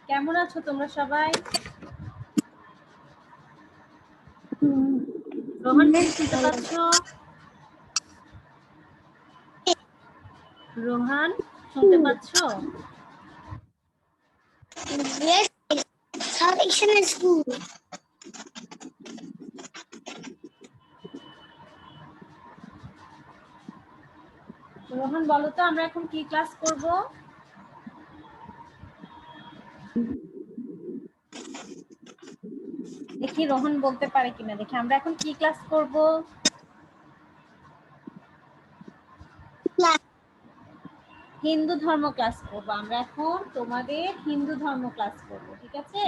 কেমন আছো তোমরা সবাই? রোহন তুমি শুনতে পাচ্ছ? রোহান শুনতে পাচ্ছ? Yes, salvation is good. Rohan বলো তো আমরা এখন কি ক্লাস করব? দেখি রোহন বলতে পারে কিনা, দেখি আমরা এখন কি ক্লাস করব? হিন্দু ধর্ম ক্লাস করব। আমরা এখন তোমাদের হিন্দু ধর্ম ক্লাস করব, ঠিক আছে?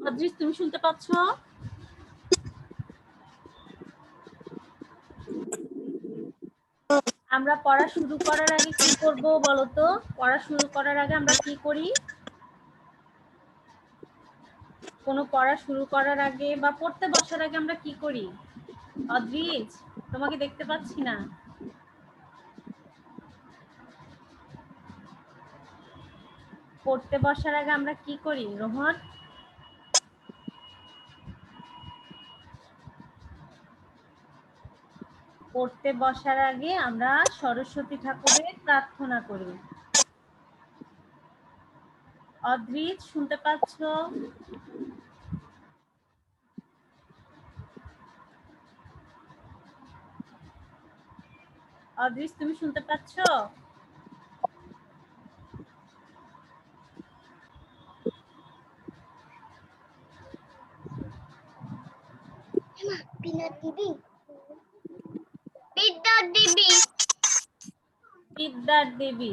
অদৃশ তুমি শুনতে পাচ্ছ? আমরা পড়া শুরু করার আগে কি করব বলো তো? পড়া শুরু করার আগে আমরা কি করি? কোনো পড়া শুরু করার আগে বা পড়তে বসার আগে আমরা কি করি? অদৃশ তোমাকে দেখতে পাচ্ছি না। পড়তে বসার আগে আমরা কি করি রোহন? পড়তে বসার আগে আমরা সরস্বতী ঠাকুরের প্রার্থনা করি। অদৃশ শুনতে পাচ্ছ? অদৃশ তুমি শুনতে পাচ্ছ? Peanut Devi. Peanut Devi. বিদ্যার দেবী।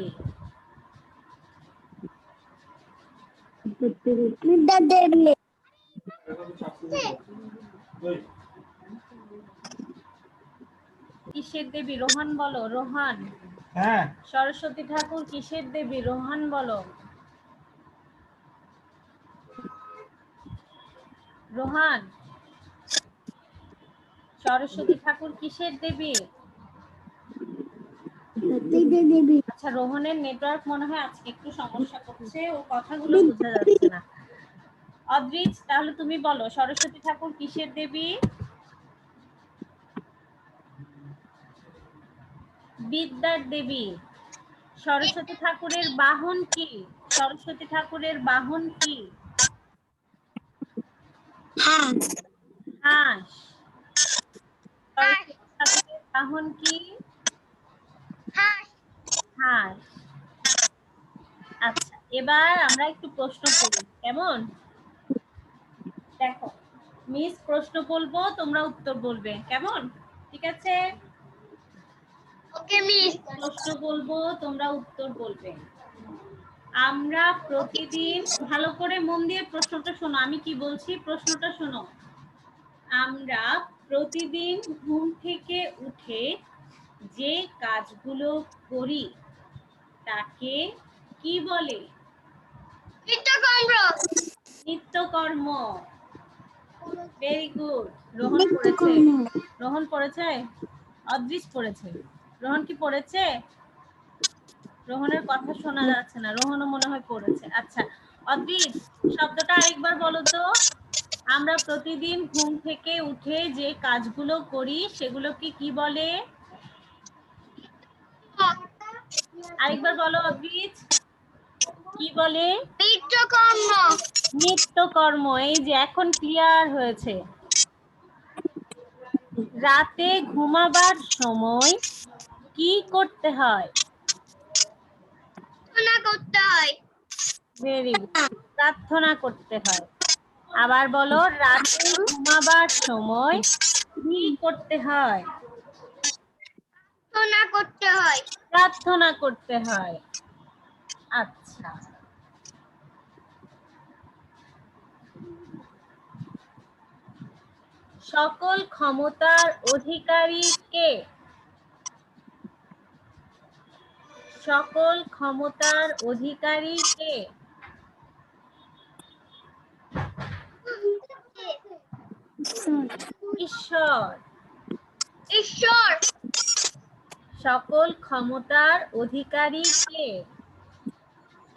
Peanut Devi. কিসের দেবী? রোহন বলো। রোহন। হ্যাঁ, সরস্বতী ঠাকুর কিসের দেবী? রোহন বলো। রোহন, সরস্বতী ঠাকুর কিসের দেবী? আচ্ছা, রোহনের নেটওয়ার্ক মনে হয় আজকে একটু সমস্যা করছে, ও কথাগুলো বোঝা যাচ্ছে না। অদৃশ তাহলে তুমি বলো, সরস্বতী ঠাকুর কিসের দেবী? বিদ্যার দেবী। সরস্বতী ঠাকুরের বাহন কি? সরস্বতী ঠাকুরের বাহন কি? হাঁস। হাঁস। সরস্বতী ঠাকুরের বাহন কি? হাঁস। হাঁস। আচ্ছা, এবার আমরা একটু প্রশ্ন করি, কেমন? দেখো, মিস প্রশ্ন বলবো, তোমরা উত্তর বলবে, কেমন? ঠিক আছে? ওকে মিস। প্রশ্ন বলবো, তোমরা উত্তর বলবে। আমরা প্রতিদিন, ভালো করে মন দিয়ে প্রশ্নটা শোনো, আমি কি বলছি প্রশ্নটা শোনো। আমরা প্রতিদিন ঘুম থেকে উঠে যে কাজগুলো করি তাকে কি বলে? নিত্যকর্ম। নিত্যকর্ম। Very good. রোহন পড়েছে। রোহন পড়েছে? অদৃশ পড়েছে। রোহন কি পড়েছে? রোহনের কথা শোনা যাচ্ছে না, রোহনও মনে হয় পড়েছে। আচ্ছা, অদৃশ শব্দটা আরেকবার বলো তো। আমরা প্রতিদিন ঘুম থেকে উঠে যে কাজগুলো করি সেগুলোকে কি বলে? আরেকবার বলো অদৃশ, কি বলে? নিত্যকর্ম। নিত্যকর্ম। এই যে এখন ক্লিয়ার হয়েছে। রাতে ঘুমাবার সময় কি করতে হয়? প্রার্থনা করতে হয়। ভেরি গুড, প্রার্থনা করতে হয়। আবার বলো, রাতে ঘুমাবার সময় কি করতে হয়? প্রার্থনা করতে হয়। প্রার্থনা করতে হয়। আচ্ছা, সকল ক্ষমতার অধিকারী কে? সকল ক্ষমতার অধিকারী কে? ঈশ্বর। ঈশ্বর। সকল ক্ষমতার অধিকারী কে?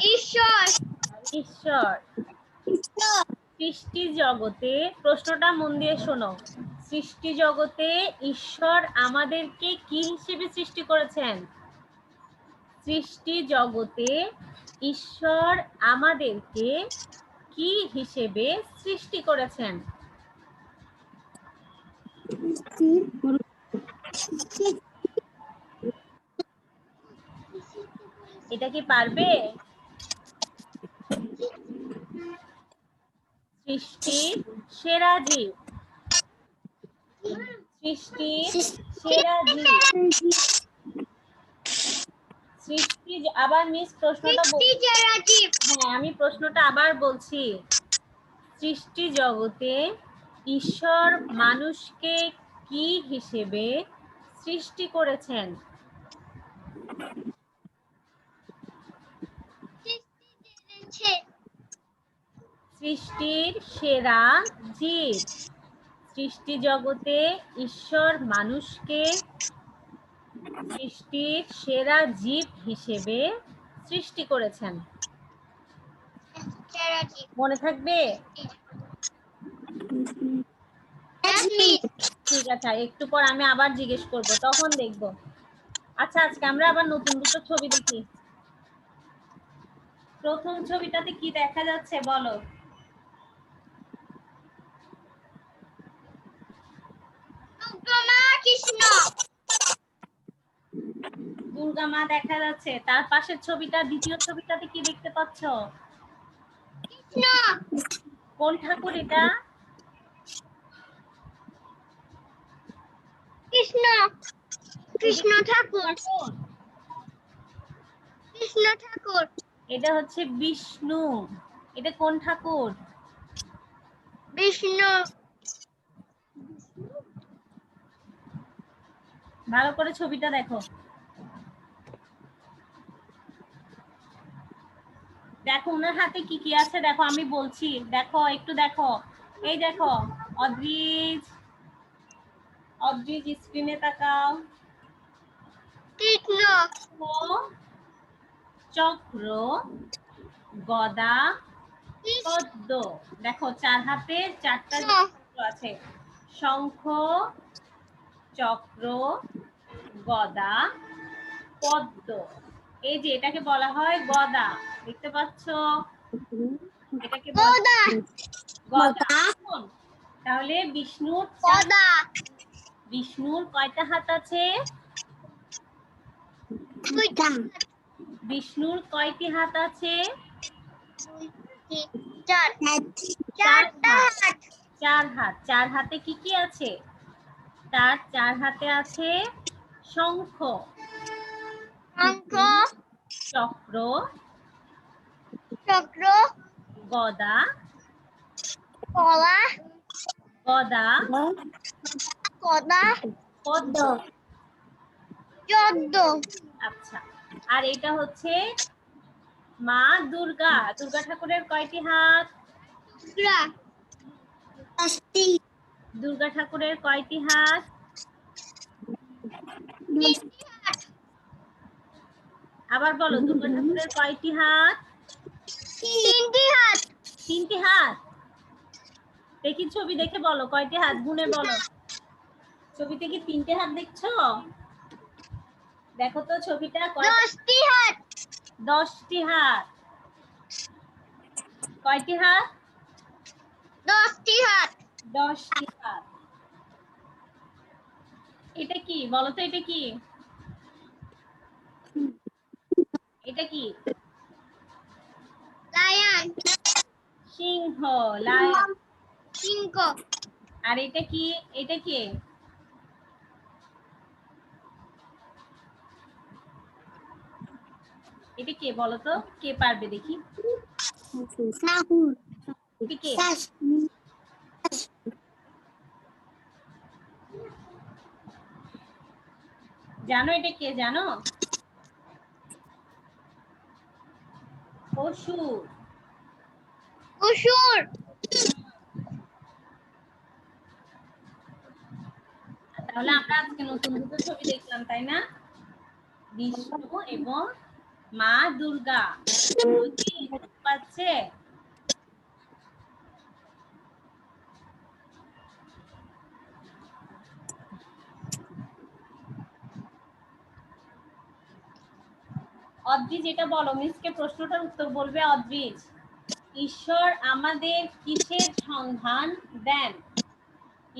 ঈশ্বর। ঈশ্বর। সৃষ্টি জগতে, প্রশ্নটা মন দিয়ে শোনো, সৃষ্টি জগতে ঈশ্বর আমাদেরকে কি হিসেবে সৃষ্টি করেছেন? সৃষ্টি জগতে ঈশ্বর আমাদেরকে কি হিসেবে সৃষ্টি করেছেন? এটা কি পারবে? সৃষ্টির সেরা জীব। সৃষ্টির সেরা জীব। সৃষ্টি, আবার মিস প্রশ্নটা সৃষ্টি সেরা জীব। হ্যাঁ, আমি প্রশ্নটা আবার বলছি। সৃষ্টি জগতে ঈশ্বর মানুষকে কি হিসেবে সৃষ্টি করেছেন? সৃষ্টির সেরা জীব। সৃষ্টি জগতে ঈশ্বর মানুষকে সৃষ্টির সেরা জীব হিসেবে সৃষ্টি করেছেন। সেরা জীব। মনে থাকবে? ঠিক আছে, একটু পর আমি আবার জিজ্ঞেস করব, তখন দেখব। আচ্ছা, আজকে আমরা আবার নতুন দুটো ছবি দেখি। প্রথম ছবিটাতে কি দেখা যাচ্ছে বলো? দুর্গা কৃষ্ণ। দুর্গা মা দেখা যাচ্ছে। তার পাশের ছবিটা, দ্বিতীয় ছবিটাতে কি দেখতে পাচ্ছ? কৃষ্ণ। কোন ঠাকুর এটা? কৃষ্ণ। কৃষ্ণ ঠাকুর। কৃষ্ণ ঠাকুর। এটা হচ্ছে বিষ্ণু। এটা কোন ঠাকুর? বিষ্ণু। ভালো করে ছবিটা দেখো। দেখো ওনার হাতে কি কি আছে, দেখো আমি বলছি, দেখো একটু দেখো। এই দেখো, অদ্রিজ, অদ্রিজ স্ক্রিনে তাকাও। কৃষ্ণ। চক্র, গদা, পদ্ম। দেখো চার হাতে চারটা চক্র আছে। শঙ্খ, চক্র, গদা, পদ্ম। এই যে এটাকে বলা হয় গদা, দেখতে পাচ্ছ? এটাকে বলা গদা। তাহলে বিষ্ণুর গদা। বিষ্ণুর কয়টা হাত আছে? বিষ্ণুর কয়টি হাত আছে? চারটা হাত। চার হাত। চার হাতে কি কি আছে? তার চার হাতে আছে শঙ্খ, শঙ্খ, চক্র, চক্র, গদা, কলা, গদা, গদা, পদ্ম। চোদ্দ। আচ্ছা, আর এটা হচ্ছে মা দুর্গা। দুর্গা ঠাকুরের কয়টি হাত? দুর্গা ঠাকুরের কয়টি হাত? আবার বলো, দুর্গা ঠাকুরের কয়টি হাত? তিনটি হাত। তিনটি হাত। দেখি ছবি দেখে বলো কয়টি হাত, গুনে বলো। ছবিতে কি তিনটে হাত দেখছো? দেখো তো ছবিটা। 10টি হাত। 10টি হাত। কয়টি হাত? 10টি হাত। 10টি হাত। এটা কি বলো তো? এটা কি? এটা কি? লায়ন। সিংহ, লায়ন। সিংহ। আর এটা কি? এটা কি? এটা কে বলো তো? কে পারবে দেখি? কে? জানো এটা কে জানো? অসুর। অসুর। তাহলে আমরা আজকে নতুন দুটো ছবি দেখলাম, তাই না? বিষ্ণু এবং মা দুর্গা। কি পাচ্ছে? অদ্রিজ, এটা বলো, মিসকে প্রশ্নটার উত্তর বলবে। অদ্রিজ, ঈশ্বর আমাদের কিসের সন্ধান দেন?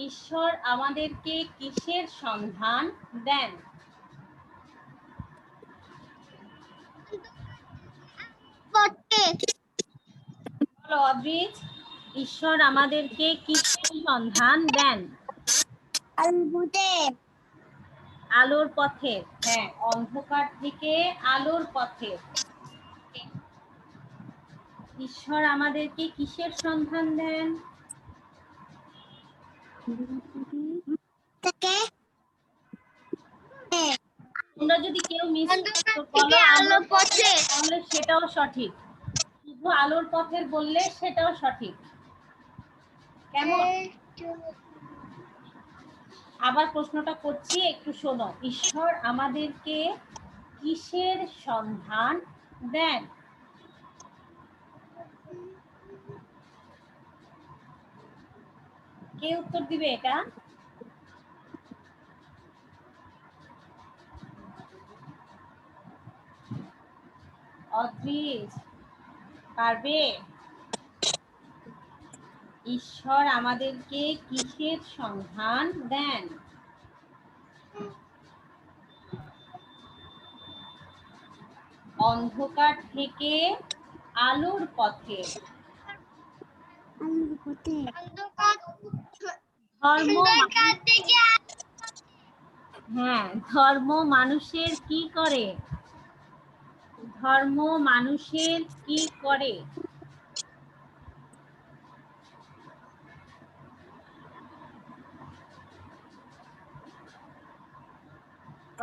ঈশ্বর আমাদেরকে কিসের সন্ধান দেন? বলো অদ্রিজ, ঈশ্বর আমাদেরকে কিসের সন্ধান দেন? আলোর পথে। হ্যাঁ, অন্ধকার থেকে আলোর পথে। ঈশ্বর আমাদেরকে কিসের সন্ধান দেন? তোমরা যদি কেউ মিস বলো আলোর পথে, তাহলে সেটাও সঠিক। শুধু আলোর পথের বললে সেটাও সঠিক। কেমন? আবার প্রশ্নটা করছি, একটু শোনো। ঈশ্বর আমাদেরকে কিসের সন্ধান দেন? কে উত্তর দিবে এটা? অদ্রিজ পারবে? ঈশ্বর আমাদেরকে কিসের সন্ধান দেন? অন্ধকার থেকে আলোর পথে। ধর্ম, হ্যাঁ, ধর্ম মানুষের কি করে? ধর্ম মানুষের কি করে?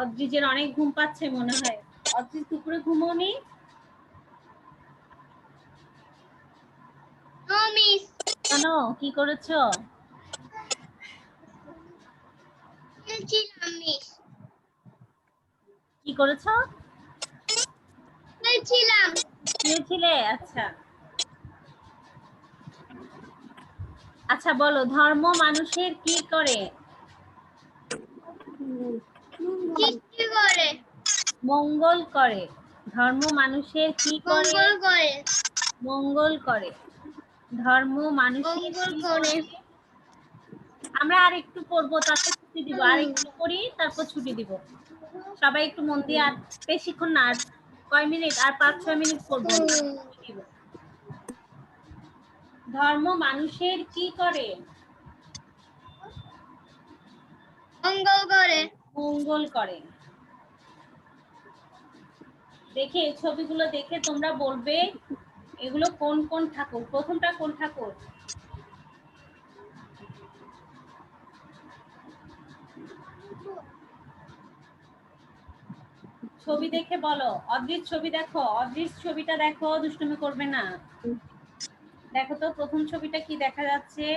অদ্রিজের অনেক ঘুম পাচ্ছে মনে হয়। অদ্রিজ, দুপুরে ঘুমোনি? কেন, কি করেছো? কি করেছো? শুয়েছিলে? আচ্ছা আচ্ছা, বলো, ধর্ম মানুষের কি করে? মঙ্গল করে। ধর্ম মানুষের কি করে? মঙ্গল করে। ধর্ম মানুষের কি করে? আমরা আর একটু পড়বো, তারপর ছুটি দিব। আর একটু পড়ি, তারপর ছুটি দিব। সবাই একটু মন দিয়ে, আর বেশিক্ষণ না, আর কয় মিনিট, আর 5-6 মিনিট পড়বো। ধর্ম মানুষের কি করে? মঙ্গল করে। দেখে ছবিগুলো দেখে তোমরা বলবে এগুলো কোন কোন ঠাকুর। প্রথমটা কোন ঠাকুর? ছবি দেখে বলো। অদ্রিজ ছবি দেখো, অদ্রিজ ছবিটা দেখো, দুষ্টুমি করবে না। দেখো তো প্রথম ছবিটা কি দেখা যাচ্ছে?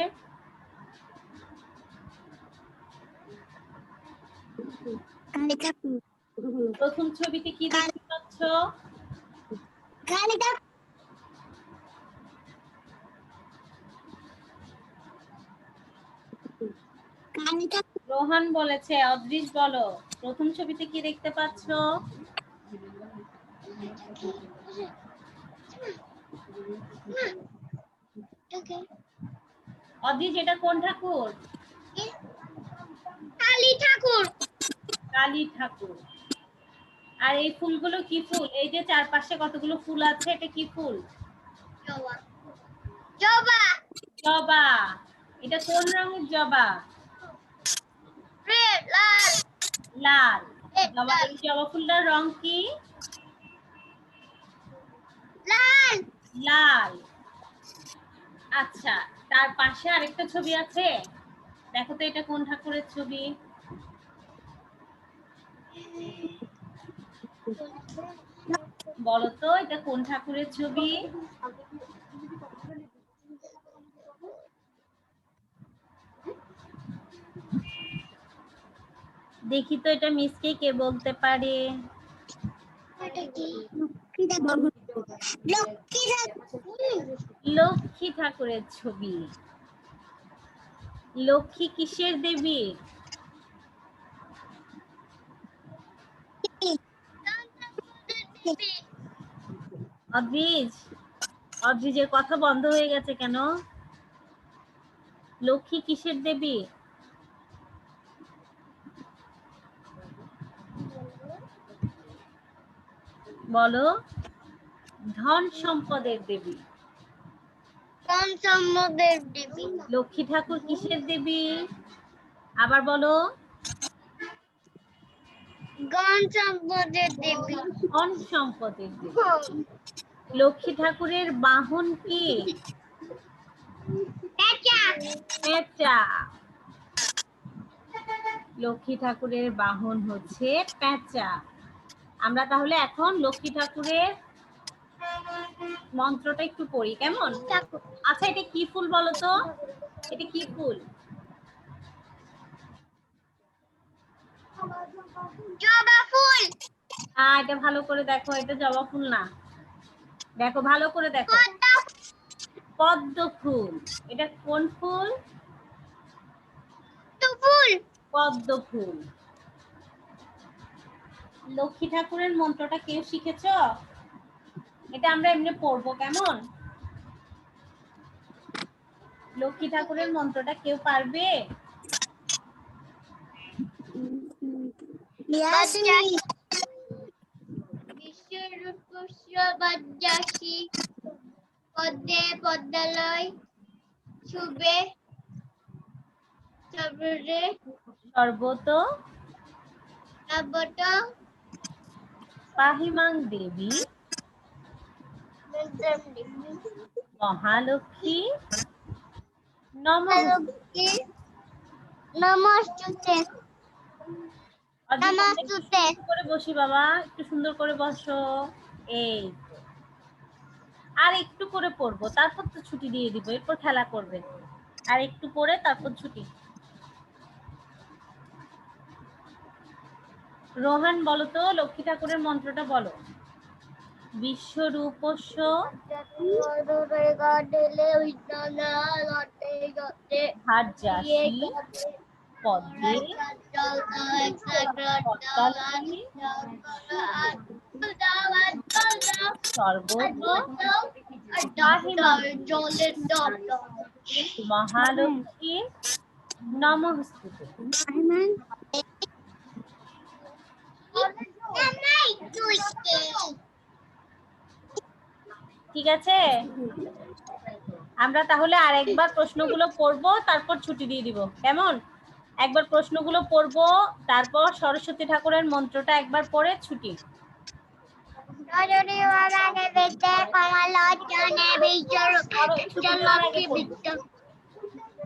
প্রথম ছবিতে কি দেখতে পাচ্ছ? রোহান বলেছে। অদ্রিজ বলো, প্রথম ছবিতে কি দেখতে পাচ্ছ? অদ্রিজ, এটা কোন ঠাকুর? কালী ঠাকুর। কালী ঠাকুর। আর এই ফুলগুলো কি ফুল? এই যে চারপাশে কতগুলো ফুল আছে, এটা কি ফুল? জবা। জবা। এটা কোন রঙের জবা? লাল। লাল। জবা, এই জবা ফুলটার রং কি? লাল। লাল। আচ্ছা, তার পাশে আরেকটা ছবি আছে, দেখো তো এটা কোন ঠাকুরের ছবি? বলো তো এটা কোন ঠাকুরের ছবি? দেখি তো এটা মিসকে কে বলতে পারে? লক্ষ্মী ঠাকুরের ছবি। লক্ষ্মী কিসের দেবী? অদ্রিজ, অদ্রিজের কথা বন্ধ হয়ে গেছে কেন? লক্ষ্মী কিসের দেবী? বলো। ধন সম্পদের দেবী। ধন সম্পদের দেবী। লক্ষ্মী ঠাকুর কিসের দেবী? আবার বলো। ধন সম্পদের দেবী। ধন সম্পদের দেবী। লক্ষ্মী ঠাকুরের বাহন কি? পেঁচা। লক্ষ্মী ঠাকুরের বাহন হচ্ছে পেঁচা। আমরা তাহলে এখন লক্ষ্মী ঠাকুরের মন্ত্রটা একটু পড়ি, কেমন? আচ্ছা, এটা কি ফুল বলো তো? এটা কি ফুল? জবা ফুল। এটা ভালো করে দেখো, এটা জবা ফুল না। দেখো ভালো করে দেখো, পদ্ম ফুল। এটা কোন ফুল? পদ্ম ফুল। লক্ষ্মী ঠাকুরের মন্ত্রটা কেউ শিখেছো? এটা আমরা এমনি পড়বো, কেমন? লক্ষ্মী ঠাকুরের মন্ত্রটা কেউ পারবে? পদ্মে পদ্মালয় শুভে সর্বরে সর্বত সর্বত পাহিমাং দেবী মহালক্ষ্মী নমস্তুতে। নমস্তুতে। নমস্তুতে করে বসি বাবা, একটু সুন্দর করে বসো। এই আর একটু করে পড়বো, তারপর তো ছুটি দিয়ে দিব, এরপর খেলা করবে। আর একটু পড়ে তারপর ছুটি। রোহান বলো তো লক্ষ্মী ঠাকুরের মন্ত্রটা বলো। বিশ্বরূপস্য ভার্যাসি পদ্মে পদ্মালয়ে সর্বত মহালক্ষ্মী নমস্তুতে। ঠিক আছে, আমরা তাহলে আরেকবার প্রশ্নগুলো পড়বো, তারপর ছুটি দিয়ে দিব, কেমন? একবার প্রশ্নগুলো পড়বো, তারপর সরস্বতী ঠাকুরের মন্ত্রটা একবার পড়ে ছুটি।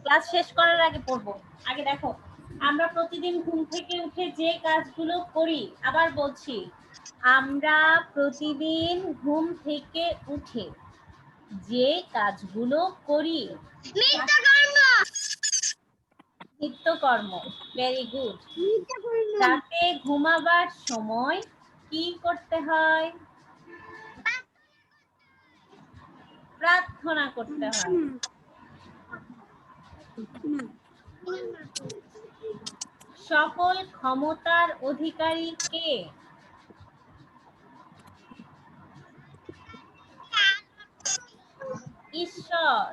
ক্লাস শেষ করার আগে পড়বো। আগে দেখো, আমরা প্রতিদিন ঘুম থেকে উঠে যে কাজগুলো করি, আবার বলছি, আমরা প্রতিদিন ঘুম থেকে উঠে যে কাজগুলো করি, নিত্যকর্ম। Very good. রাতে ঘুমাবার সময় কি করতে হয়? প্রার্থনা করতে হয়। সকল ক্ষমতার অধিকারী কে? ঈশ্বর।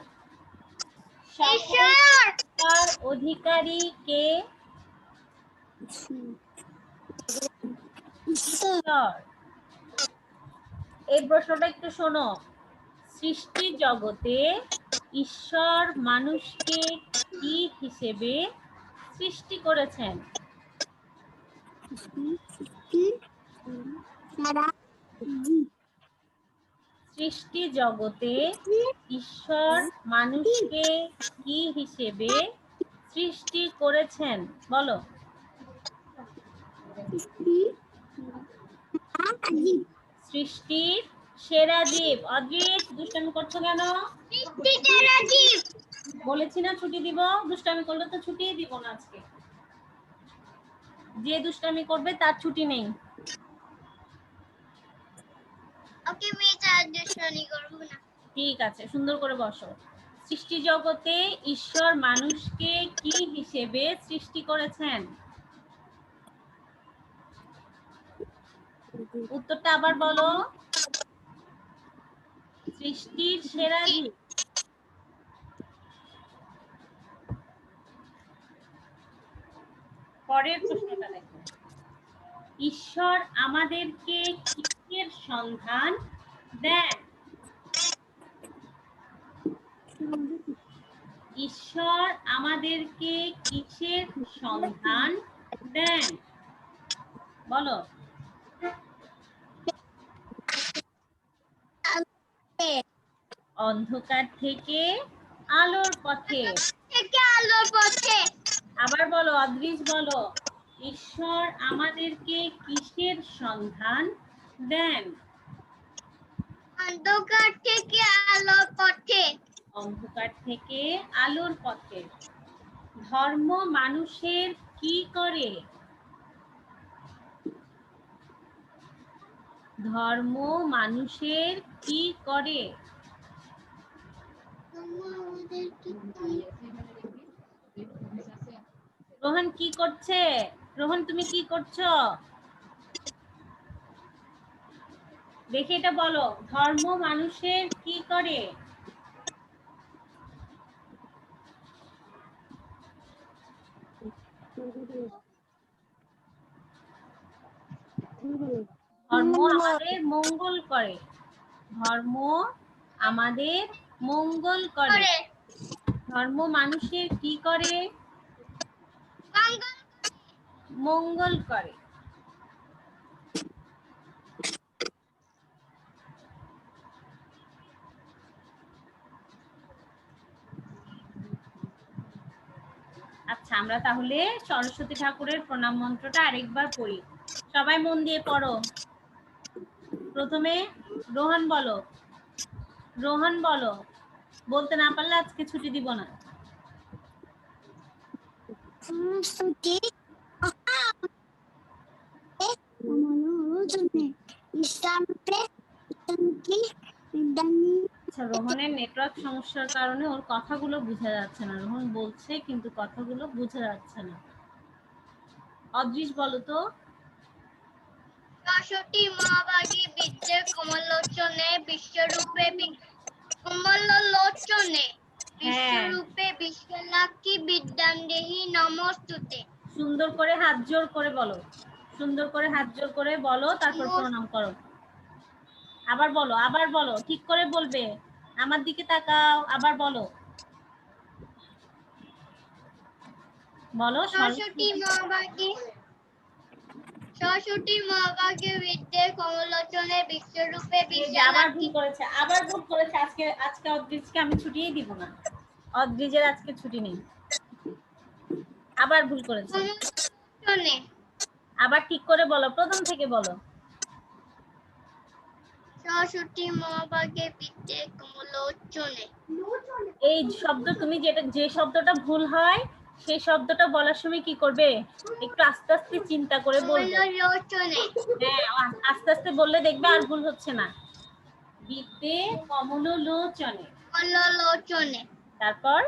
সকল ক্ষমতার অধিকারী কে? ঈশ্বর। এই প্রশ্নটা একটু শোনো। সৃষ্টি জগতে ঈশ্বর মানুষকে কি হিসেবে সৃষ্টি করেছেন? সৃষ্টি জগতে ঈশ্বর মানুষকে কি হিসেবে সৃষ্টি করেছেন? বলো। সৃষ্টির সেরা জীব। অদ্রিত, দুষ্টামি করছো কেন? বলেছি না ছুটি দিব, দুষ্টামি করলে তো ছুটিই দিব না আজকে। যে দুষ্টামি করবে তার ছুটি নেই। ওকে মিস আর দুষ্টামি করব না। ঠিক আছে, সুন্দর করে বসো। সৃষ্টি জগতে ঈশ্বর মানুষকে কি হিসেবে সৃষ্টি করেছেন? উত্তরটা আবার বলো। সৃষ্টির সেরা জীব। পরের প্রশ্নটা দেখো। ঈশ্বর আমাদেরকে কিসের সন্ধান দেন? ঈশ্বর আমাদেরকে কিসের সন্ধান দেন? বলো। অন্ধকার থেকে আলোর পথে। থেকে আলোর পথে। আবার বলো, অদৃশ বলো। ঈশ্বর আমাদেরকে কিসের সন্ধান দেন? অন্ধকার থেকে আলোর পথে। অন্ধকার থেকে আলোর পথে। ধর্ম মানুষের কি করে? ধর্ম মানুষের কি করে? রোহন কি করছে? রোহন তুমি কি করছো? দেখে এটা বলো, ধর্ম মানুষের কি করে? ধর্ম আমাদের মঙ্গল করে। ধর্ম আমাদের মঙ্গল করে। ধর্ম মানুষের কি করে? মঙ্গল করে। আচ্ছা, আমরা তাহলে সরস্বতী ঠাকুরের প্রণাম মন্ত্রটা আরেকবার পড়ি। সবাই মন দিয়ে পড়ো। প্রথমে রোহন বলো। রোহন বলো। বলতে না পারলে আজকে ছুটি দিব না। আচ্ছা, রোহনের নেটওয়ার্ক সমস্যার কারণে ওর কথাগুলো বোঝা যাচ্ছে না। রোহন বলছে কিন্তু কথাগুলো বোঝা যাচ্ছে না। অদৃশ বলো তো। সরস্বতী মহাভাগী বিদ্যে কমলোচনে বিশ্বরূপে কমলোচনে বিশ্বরূপে বিশ্বলাক্ষী বিদ্যাং দেহি নমস্তুতে। সুন্দর করে হাত জোর করে বলো। সুন্দর করে হাত জোর করে বলো, তারপর প্রণাম করো। আবার বলো, আবার বলো, ঠিক করে বলবে। আমার দিকে তাকাও, আবার বলো। বলো। সরস্বতী মহাভাগী বিদ্যে কমলোচনে বিশ্বরূপে আবার ভুল বিশ্বলাক্ষী। করেছে, আবার ভুল করেছে। আজকে অদ্রিজকে আমি ছুটিই দিব না। অদ্রিজের আজকে ছুটি নেই। আবার ভুল করেছে। আবার ঠিক করে বলো, প্রথম থেকে বলো। সরস্বতী মহাভাগী বিদ্যে কমলোচনে। এই শব্দ তুমি যে শব্দটা ভুল হয় সেই শব্দটা বলার সময় কি করবে? একটু আস্তে আস্তে চিন্তা করে বলবে। হ্যাঁ, আস্তে আস্তে বললে দেখবে আর ভুল হচ্ছে না। বিদ্যে কমলোচনে। তারপর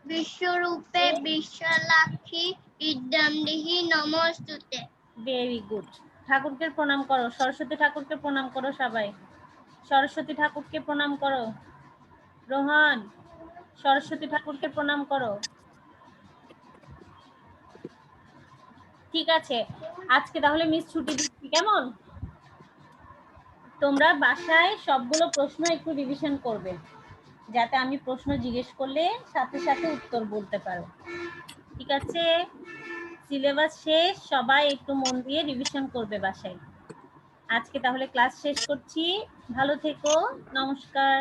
বিশ্বরূপে বিশ্বলাক্ষী বিদ্যাং দেহি নমস্তুতে। Very good. ঠাকুরকে প্রণাম করো। সরস্বতী ঠাকুরকে প্রণাম করো সবাই। সরস্বতী ঠাকুরকে প্রণাম করো। রোহন, সরস্বতী ঠাকুরকে প্রণাম করো। ঠিক আছে, আজকে তাহলে মিস ছুটি দিচ্ছি, কেমন? তোমরা বাসায় সবগুলো প্রশ্ন একটু রিভিশন করবে, যাতে আমি প্রশ্ন জিজ্ঞেস করলে সাথে সাথে উত্তর বলতে পারো। ঠিক আছে? সিলেবাস শেষ, সবাই একটু মন দিয়ে রিভিশন করবে বাসায়। আজকে তাহলে ক্লাস শেষ করছি। ভালো থেকো। নমস্কার।